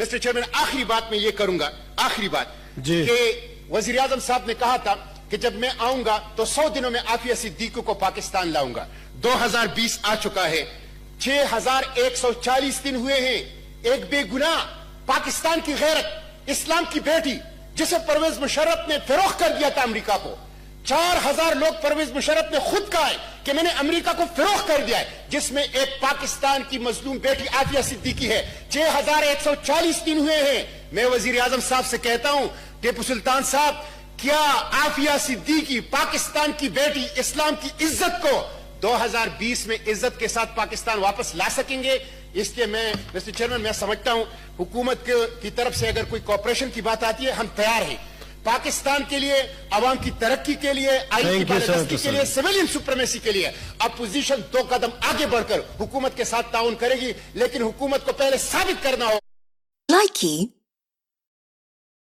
Mister chairman آخری بات میں یہ کروں گا، آخری بات کہ وزیر اعظم صاحب نے کہا تھا کہ جب میں آؤں گا تو 100 دنوں میں عافیہ صدیقی کو پاکستان لاؤں گا. 2020 آ چکا ہے، 6140 دن ہوئے ہیں. ایک بے گناہ پاکستان کی غیرت، اسلام کی بیٹی جسے پرویز مشرف نے فروخت کر دیا تھا امریکہ کو، 4000 لوگ پرویز مشرف نے خود کہا ہے کہ میں نے امریکہ کو فروخت کر دیا ہے، جس میں ایک پاکستان کی مظلوم بیٹی عافیہ صدیقی ہے. 6140 دن ہوئے ہیں. میں وزیر اعظم صاحب سے کہتا ہوں، ٹیپو سلطان صاحب، کیا عافیہ صدیقی پاکستان کی بیٹی اسلام کی عزت کو 2020 میں عزت کے ساتھ پاکستان واپس لا سکیں گے؟ اس لیے میں مسٹر چیئرمین میں سمجھتا ہوں حکومت کی طرف سے اگر کوئی کوآپریشن کی بات آتی ہے، ہم تیار ہیں پاکستان کے لیے، عوام کی ترقی کے لیے، آئین کی بالادستی کے لیے، سویلین سپریمیسی کے لیے. اپوزیشن 2 قدم آگے بڑھ کر حکومت کے ساتھ تعاون کرے گی، لیکن حکومت کو پہلے ثابت کرنا ہوگا. Likey